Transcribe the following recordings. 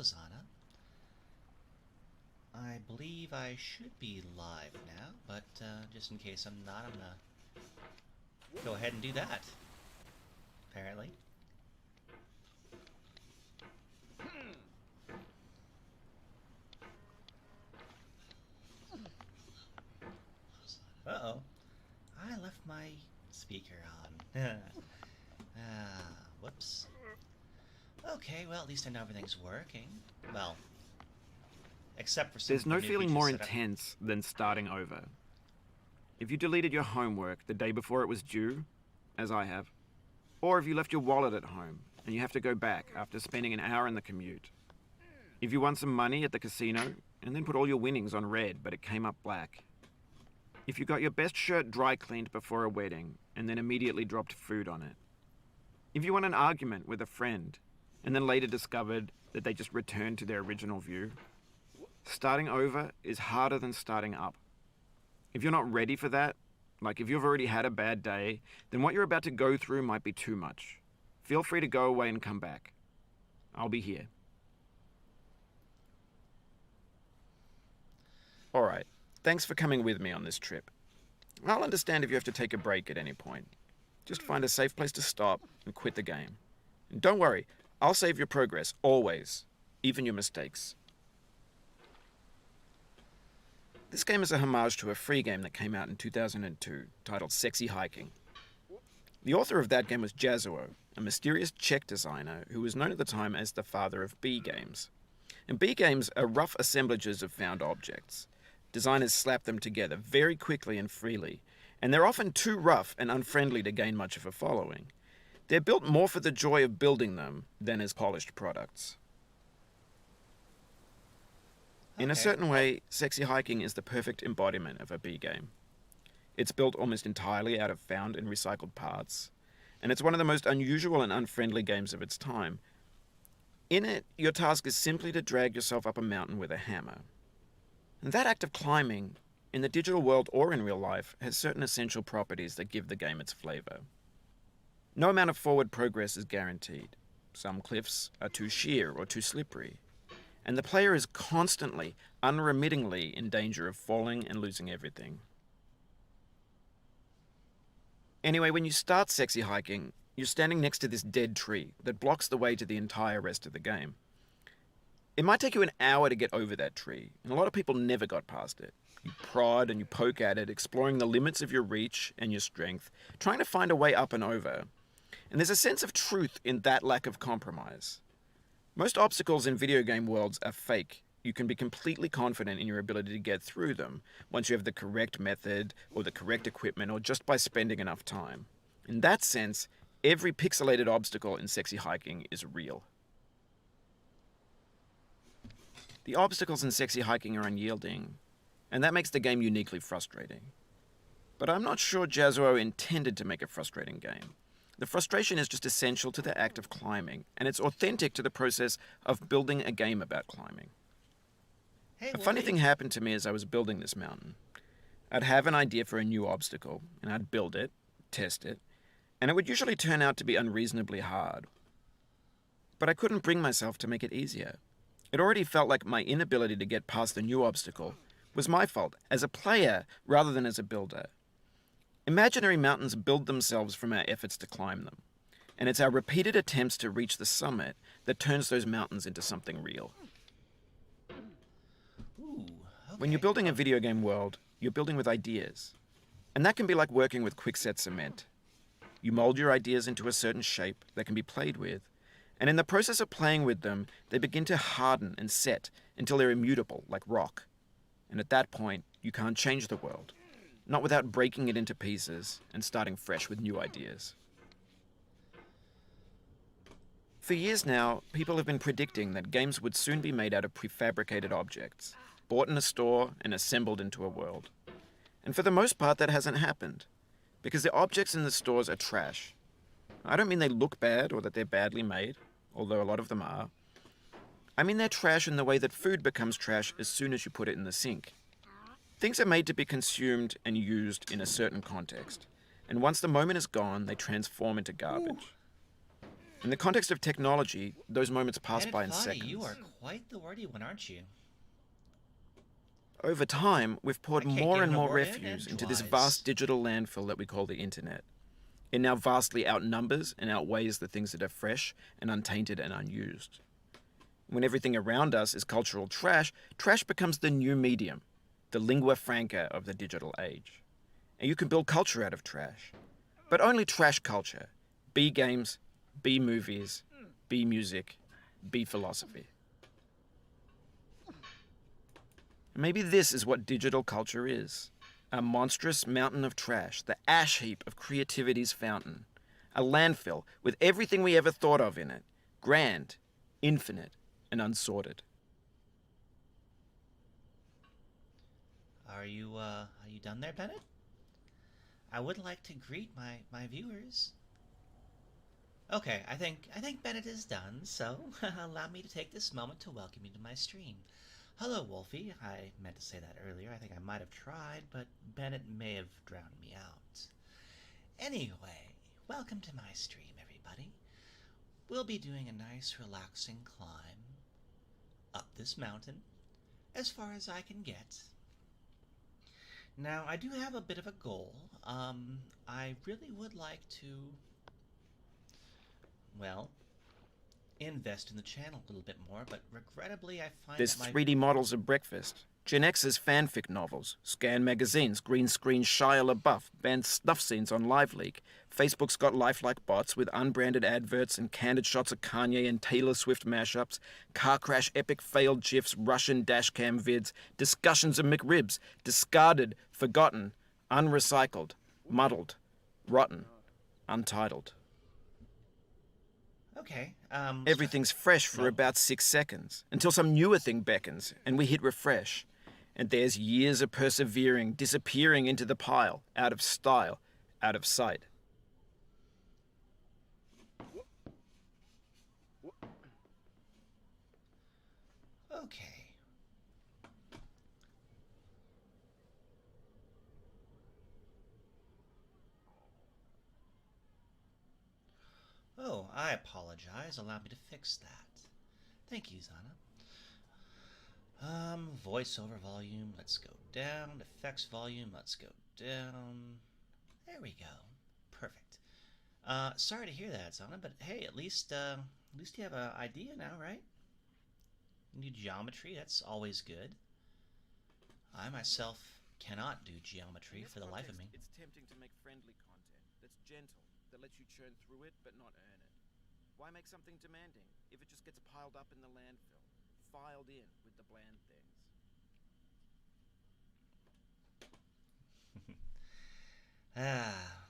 Zana. I believe I should be live now, but just in case I'm not, I'm gonna go ahead and do that. Apparently. Uh-oh. I left my speaker on. Whoops. Okay, well, at least I know everything's working. Well, except for some There's no new feeling features more that intense than starting over. If you deleted your homework the day before it was due, as I have, or if you left your wallet at home and you have to go back after spending an hour in the commute. If you won some money at the casino and then put all your winnings on red but it came up black. If you got your best shirt dry cleaned before a wedding and then immediately dropped food on it. If you won an argument with a friend and then later discovered that they just returned to their original view. Starting over is harder than starting up. If you're not ready for that, like if you've already had a bad day, then what you're about to go through might be too much. Feel free to go away and come back. I'll be here. Alright, thanks for coming with me on this trip. I'll understand if you have to take a break at any point. Just find a safe place to stop and quit the game. And don't worry, I'll save your progress, always. Even your mistakes. This game is a homage to a free game that came out in 2002, titled Sexy Hiking. The author of that game was Jazzuo, a mysterious Czech designer who was known at the time as the father of B games. And B games are rough assemblages of found objects. Designers slap them together very quickly and freely, and they're often too rough and unfriendly to gain much of a following. They're built more for the joy of building them than as polished products. In a certain way, Sexy Hiking is the perfect embodiment of a B game. It's built almost entirely out of found and recycled parts, and it's one of the most unusual and unfriendly games of its time. In it, your task is simply to drag yourself up a mountain with a hammer. And that act of climbing, in the digital world or in real life, has certain essential properties that give the game its flavor. No amount of forward progress is guaranteed. Some cliffs are too sheer or too slippery. And the player is constantly, unremittingly in danger of falling and losing everything. Anyway, when you start Sexy Hiking, you're standing next to this dead tree that blocks the way to the entire rest of the game. It might take you an hour to get over that tree, and a lot of people never got past it. You prod and you poke at it, exploring the limits of your reach and your strength, trying to find a way up and over. And there's a sense of truth in that lack of compromise. Most obstacles in video game worlds are fake. You can be completely confident in your ability to get through them once you have the correct method or the correct equipment or just by spending enough time. In that sense, every pixelated obstacle in Sexy Hiking is real. The obstacles in Sexy Hiking are unyielding, and that makes the game uniquely frustrating. But I'm not sure Jazzuo intended to make a frustrating game. The frustration is just essential to the act of climbing, and it's authentic to the process of building a game about climbing. Hey, A funny thing happened to me as I was building this mountain. I'd have an idea for a new obstacle, and I'd build it, test it, and it would usually turn out to be unreasonably hard. But I couldn't bring myself to make it easier. It already felt like my inability to get past the new obstacle was my fault, as a player rather than as a builder. Imaginary mountains build themselves from our efforts to climb them, and it's our repeated attempts to reach the summit that turns those mountains into something real. Ooh, okay. When you're building a video game world, you're building with ideas, and that can be like working with quickset cement. You mold your ideas into a certain shape that can be played with, and in the process of playing with them, they begin to harden and set until they're immutable, like rock. And at that point, you can't change the world. Not without breaking it into pieces and starting fresh with new ideas. For years now, people have been predicting that games would soon be made out of prefabricated objects, bought in a store and assembled into a world. And for the most part, that hasn't happened, because the objects in the stores are trash. I don't mean they look bad or that they're badly made, although a lot of them are. I mean they're trash in the way that food becomes trash as soon as you put it in the sink. Things are made to be consumed and used in a certain context, and once the moment is gone, they transform into garbage. In the context of technology, those moments pass Bennett by in Foddy, seconds. you are quite the wordy one, aren't you? Over time, we've poured I can't more get and in a more word in refuse into this edgewise. vast digital landfill that we call the internet. It now vastly outnumbers and outweighs the things that are fresh and untainted and unused. When everything around us is cultural trash, trash becomes the new medium, the lingua franca of the digital age. And you can build culture out of trash. But only trash culture. B games, B movies, B music, B philosophy. Maybe this is what digital culture is. A monstrous mountain of trash, the ash heap of creativity's fountain. A landfill with everything we ever thought of in it. Grand, infinite, and unsorted. Are you done there, Bennett? I would like to greet my viewers. Okay, I think Bennett is done, so allow me to take this moment to welcome you to my stream. Hello, Wolfie. I meant to say that earlier. I think I might have tried, but Bennett may have drowned me out. Anyway, welcome to my stream, everybody. We'll be doing a nice, relaxing climb up this mountain as far as I can get. Now, I do have a bit of a goal. I really would like to, well, invest in the channel a little bit more, but regrettably I find There's that 3D models of breakfast. Gen X's fanfic novels, Scan magazines, green screen Shia LaBeouf, banned snuff scenes on LiveLeak. Facebook's got lifelike bots with unbranded adverts and candid shots of Kanye and Taylor Swift mashups, car crash epic failed GIFs, Russian dashcam vids, discussions of McRibs, discarded, forgotten, unrecycled, muddled, rotten, untitled. Okay, Everything's fresh for about 6 seconds, until some newer thing beckons, and we hit refresh. And there's years of persevering, disappearing into the pile, out of style, out of sight. okay. Oh, I apologize. Allow me to fix that. Thank you, Zana. Voiceover volume, let's go down. Effects volume, let's go down. There we go. Perfect. Sorry to hear that, Zana, but hey, at least you have an idea now, right? New geometry, that's always good. I myself cannot do geometry for the life of me. It's tempting to make friendly content that's gentle, that lets you churn through it but not earn it. Why make something demanding if it just gets piled up in the landfill, filed in with the bland things? Ah.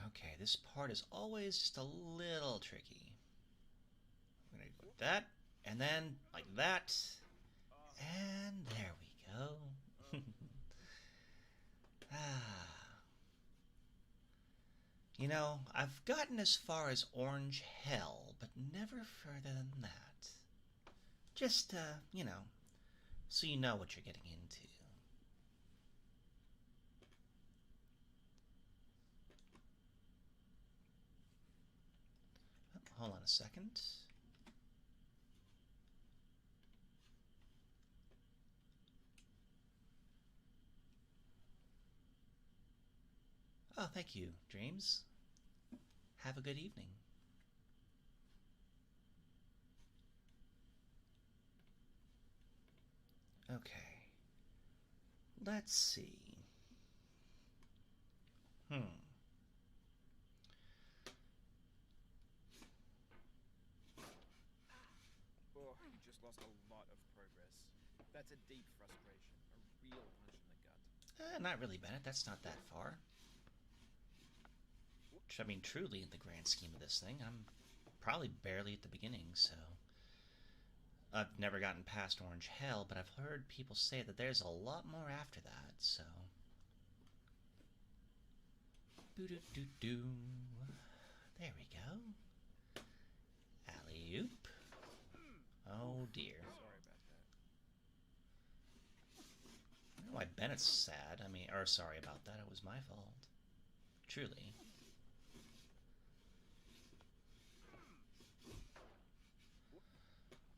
Okay, this part is always just a little tricky. I'm gonna go like that, and then like that, and there we go. Ah. You know, I've gotten as far as Orange Hell, but never further than that. Just, you know, so you know what you're getting into. Oh, hold on a second. Oh, thank you, Dreams. Have a good evening. Okay. Let's see. Oh, you just lost a lot of progress. That's a deep frustration, a real punch in the gut. Not really, Bennett. That's not that far. I mean, truly, in the grand scheme of this thing, I'm probably barely at the beginning, so... I've never gotten past Orange Hell, but I've heard people say that there's a lot more after that, so... Boo-doo-doo-doo. There we go. Alley-oop. Oh dear. Sorry about that. don't know why Bennett's sad. I mean, or sorry about that. It was my fault. Truly.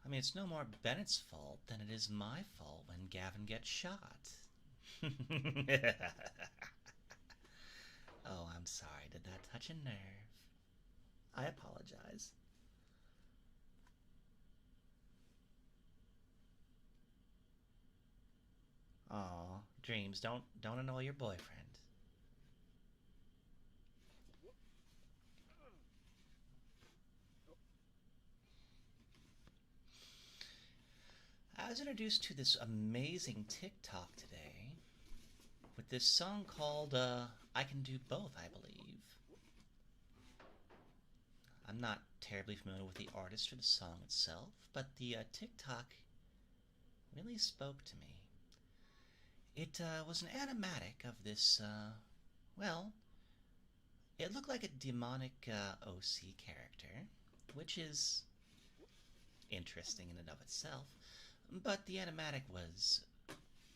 I mean, it's no more Bennett's fault than it is my fault when Gavin gets shot. Oh, I'm sorry. Did that touch a nerve? I apologize. Aw, Dreams, don't annoy your boyfriend. I was introduced to this amazing TikTok today with this song called I Can Do Both, I believe. I'm not terribly familiar with the artist or the song itself, but the TikTok really spoke to me. It was an animatic of this, well, it looked like a demonic OC character, which is interesting in and of itself, but the animatic was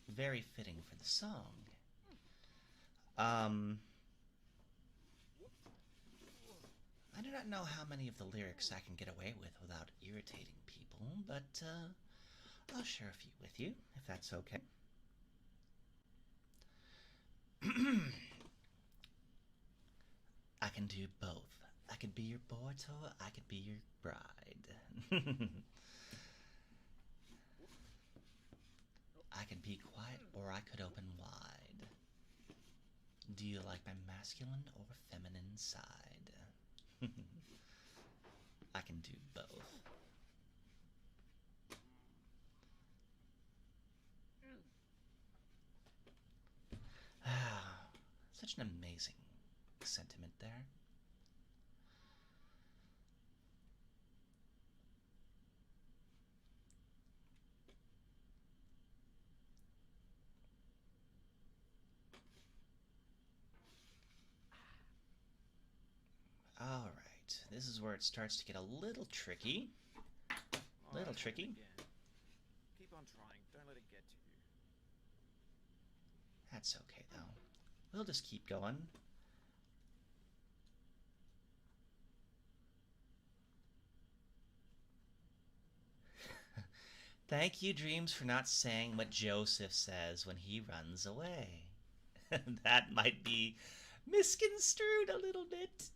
very fitting for the song. I do not know how many of the lyrics I can get away with without irritating people, but I'll share a few with you, if that's okay. I can do both. I could be your Boruto, I could be your bride. I could be quiet or I could open wide. Do you like my masculine or feminine side? I can do both. Ah, such an amazing sentiment there. All right, this is where it starts to get a little tricky. Little tricky. Keep on trying. Don't let it get to you. That's okay, though. We'll just keep going. Thank you, Dreams, for not saying what Joseph says when he runs away. That might be misconstrued a little bit.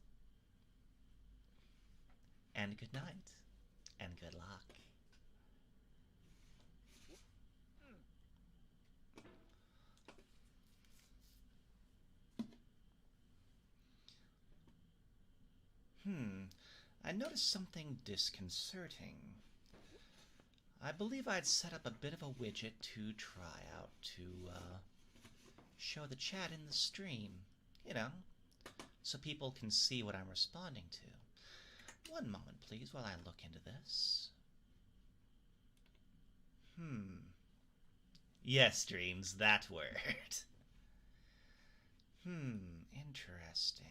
And good night. And good luck. I noticed something disconcerting. I believe I'd set up a bit of a widget to try out to show the chat in the stream, you know, so people can see what I'm responding to. One moment, please, while I look into this. Yes, Dreams, that word. Interesting.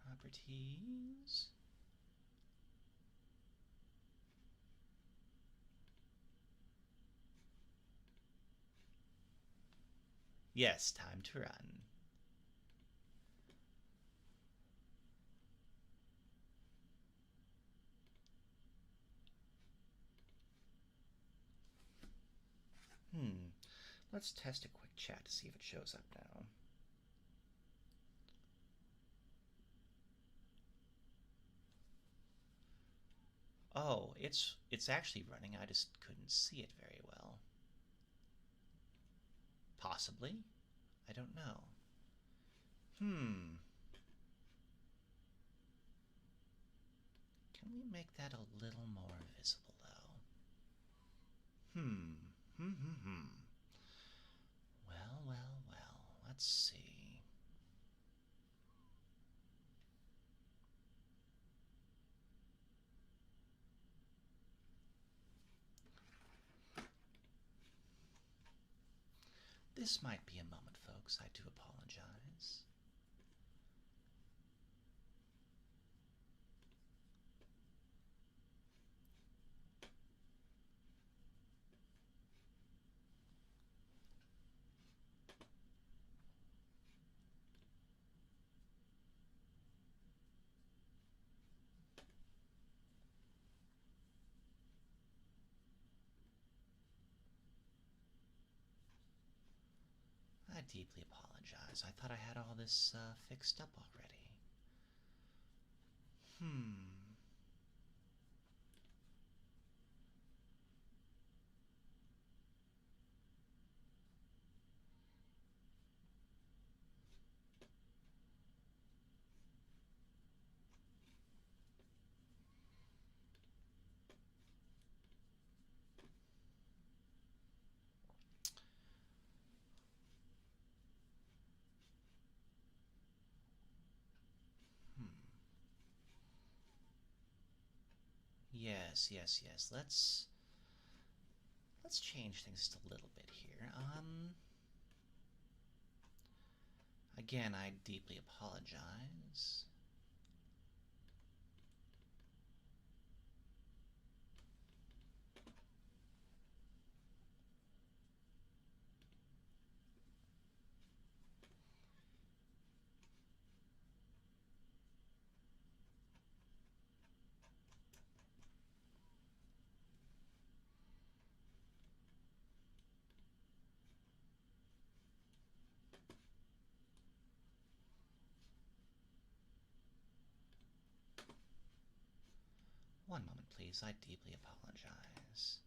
Properties. Yes, time to run. Let's test a quick chat to see if it shows up now. Oh, it's actually running. I just couldn't see it very well. Possibly. I don't know. Can we make that a little more visible, though? Well, well, well. Let's see. This might be a moment, folks. I do apologize. I deeply apologize. I thought I had all this fixed up already. Yes, yes, yes. Let's change things just a little bit here. Again, I deeply apologize. One moment, please. I deeply apologize.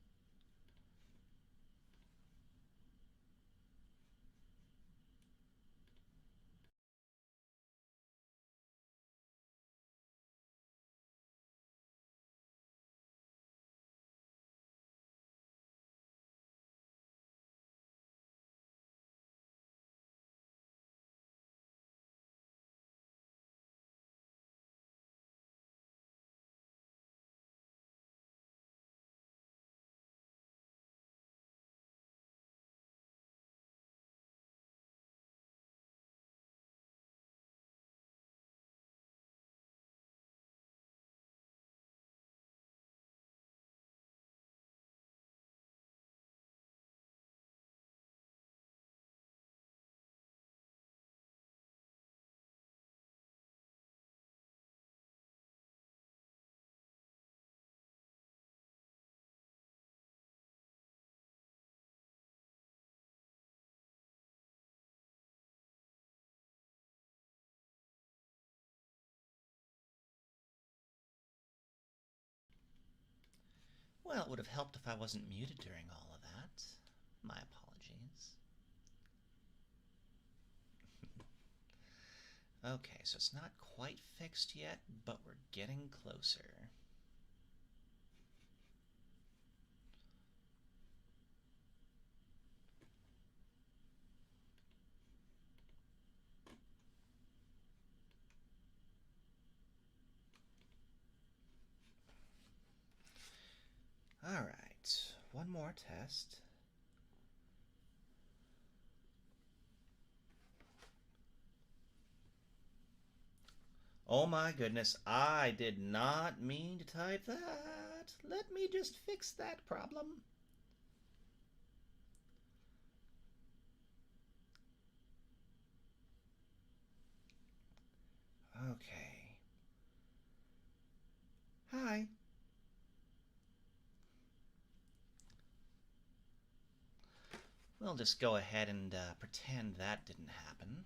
Well, it would have helped if I wasn't muted during all of that. My apologies. Okay, so it's not quite fixed yet, but we're getting closer. Alright, one more test. Oh my goodness, I did not mean to type that. Let me just fix that problem. Okay. Hi. We'll just go ahead and pretend that didn't happen.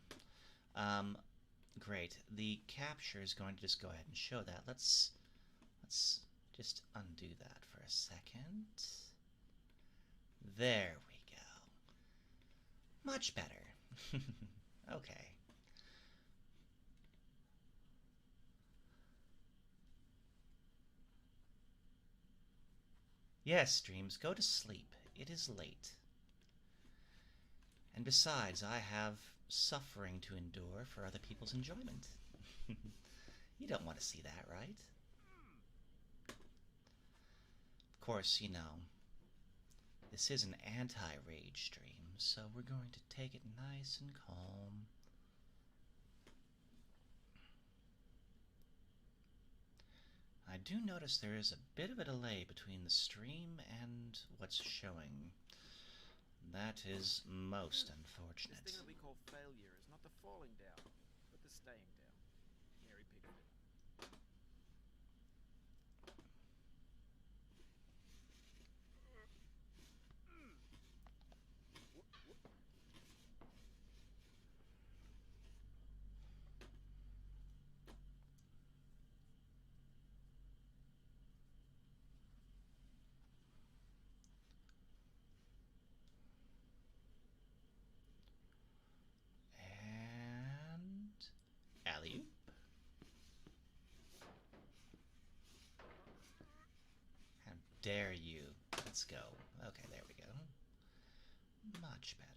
Great. The capture is going to just go ahead and show that. Let's just undo that for a second. There we go. Much better. Okay. Yes, streams, go to sleep. It is late. And besides, I have suffering to endure for other people's enjoyment. You don't want to see that, right? Of course, you know, this is an anti-rage stream, so we're going to take it nice and calm. I do notice there is a bit of a delay between the stream and what's showing. That is most unfortunate. This thing that we call failure is not the falling down, but the staying down. Mary Pickford. dare you? Let's go. Okay, there we go. Much better.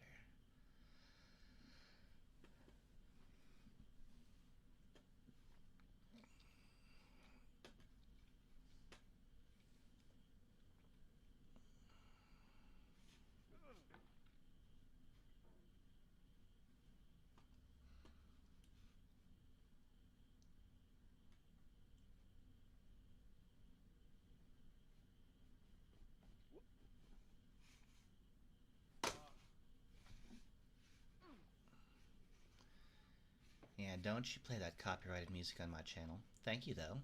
Yeah, don't you play that copyrighted music on my channel. Thank you, though.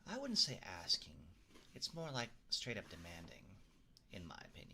I wouldn't say asking. It's more like straight up demanding, in my opinion.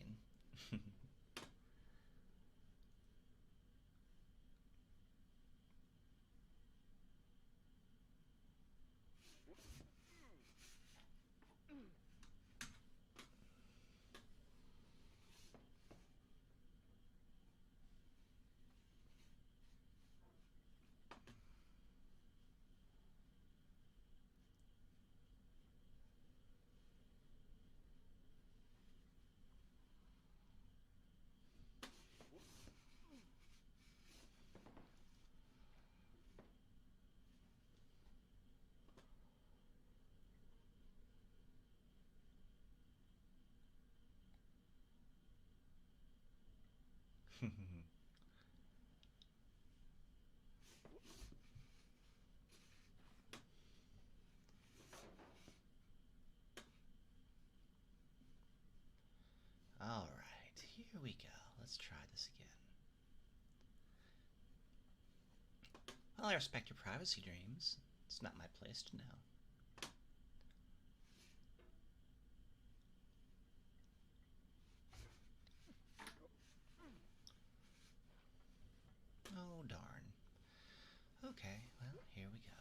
Alright, here we go. Let's try this again. Well, I respect your privacy dreams. It's not my place to know. Oh, darn. Okay, well, here we go.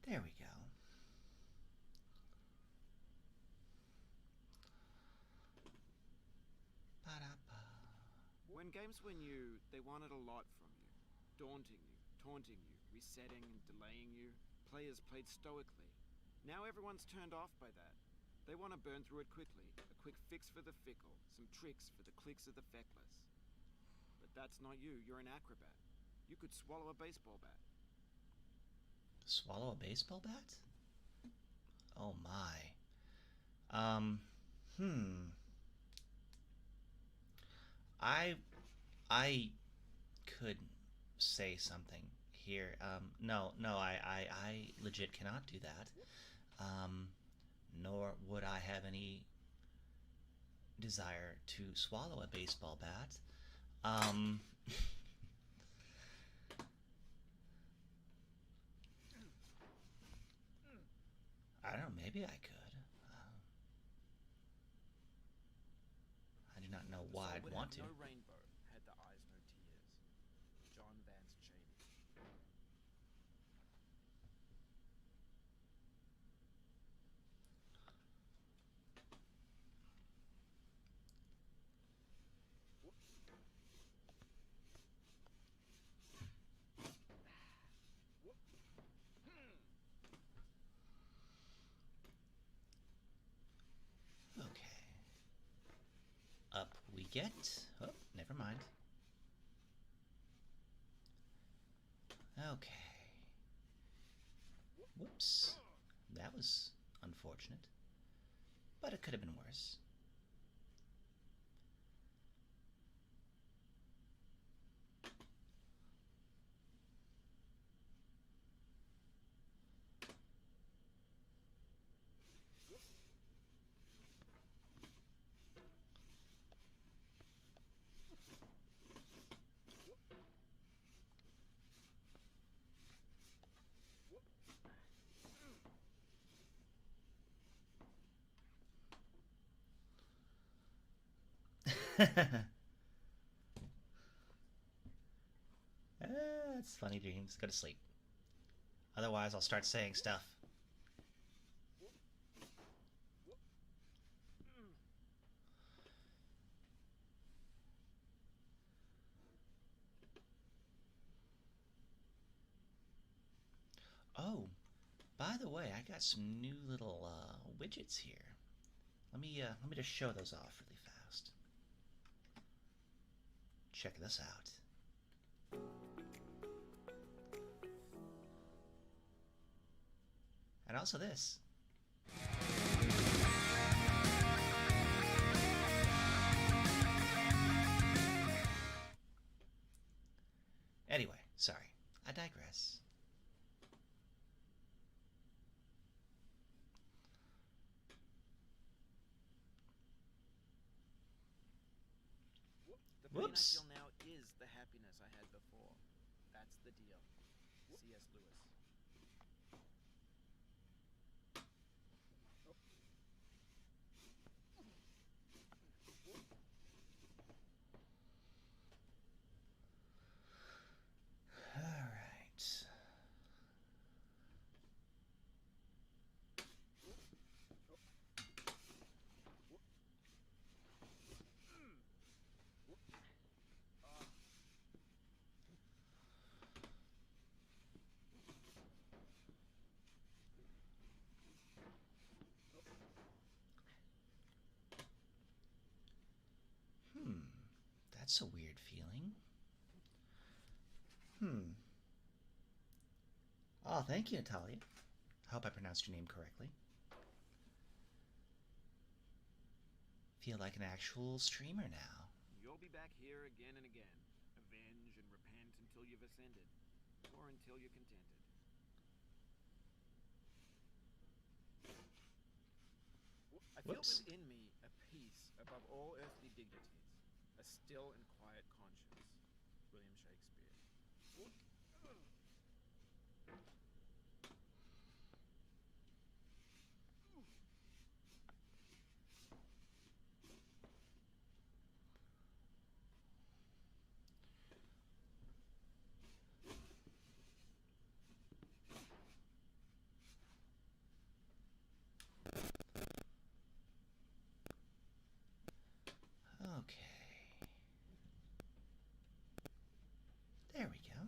There we go. Ba-da-ba. When games were new, they wanted a lot from you. Daunting you, taunting you, resetting and delaying you. Players played stoically. Now everyone's turned off by that. They want to burn through it quickly. A quick fix for the fickle. Some tricks for the clicks of the feckless. But that's not you. You're an acrobat. You could swallow a baseball bat. Swallow a baseball bat? Oh my. Um, hmm. I could say something here. No, I legit cannot do that. Nor would I have any desire to swallow a baseball bat. Um, I don't know, maybe I could. I do not know why I'd want to. No rainbow, had the eyes no tears. John Vance Cheney. Okay. get... Oh, never mind. Okay. Whoops. That was unfortunate. But it could have been worse. It's funny dreams. Go to sleep. Otherwise, I'll start saying stuff. Oh, by the way, I got some new little widgets here. Let me just show those off really fast. Check this out. And also this. Anyway, sorry. I digress. The pain Whoops. I feel now is the happiness I had before. That's the deal. C.S. Lewis. All right. That's a weird feeling. Oh, thank you, Natalia. I hope I pronounced your name correctly. Feel like an actual streamer now. You'll be back here again and again. Avenge and repent until you've ascended. Or until you're contented. I feel Whoops. within me a peace above all earthly dignities. A still and quiet conscience. William Shakespeare. Okay. There we go.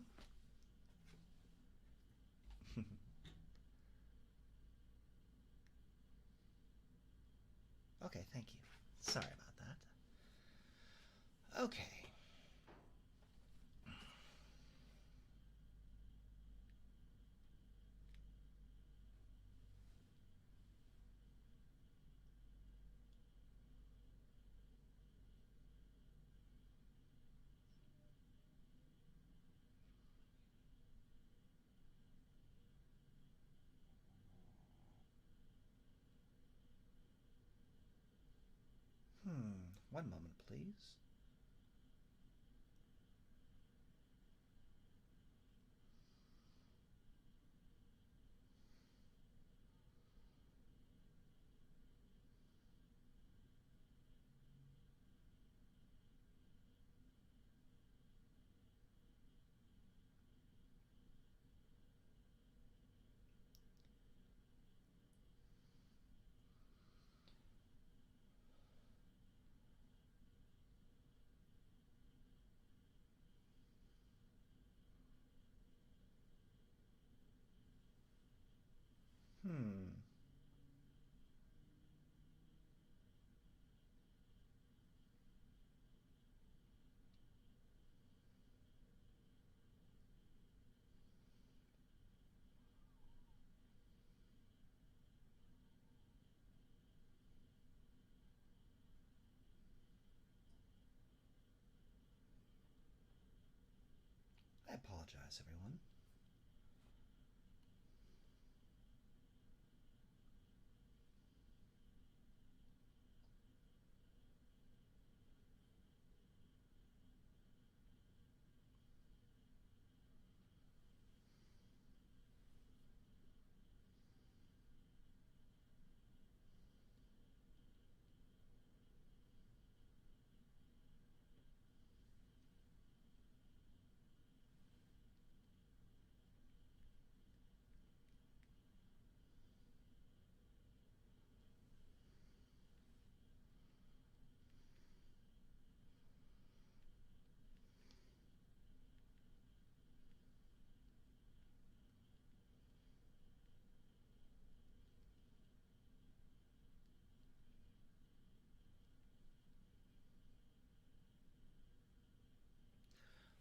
Okay, thank you. Sorry about that. Okay. One moment, please. Hmm. apologize, everyone.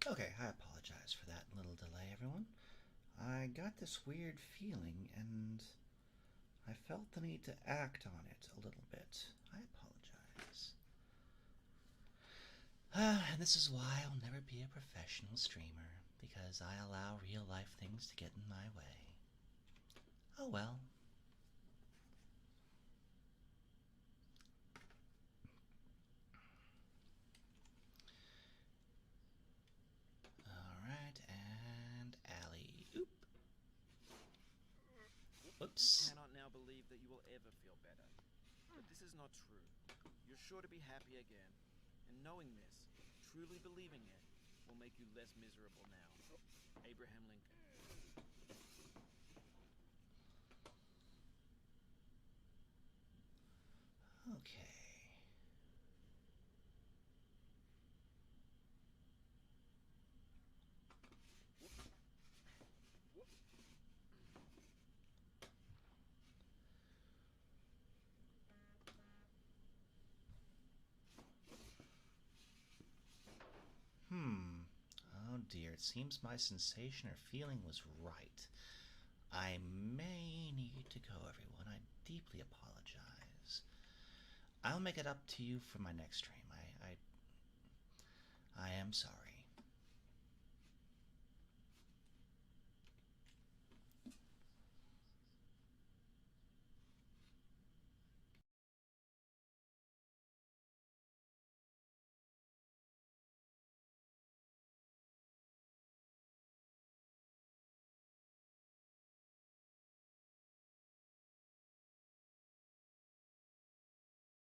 Okay, I apologize for that little delay, everyone. I got this weird feeling and I felt the need to act on it a little bit. I apologize. And this is why I'll never be a professional streamer, because I allow real life things to get in my way. Oh well. Alright, and alley. Oop. Whoops. I cannot now believe that you will ever feel better. But this is not true. You're sure to be happy again. And knowing this, truly believing it, will make you less miserable now. Abraham Lincoln. Okay. Oh dear, it seems my sensation or feeling was right. I may need to go, everyone. I deeply apologize. I'll make it up to you for my next stream. I am sorry.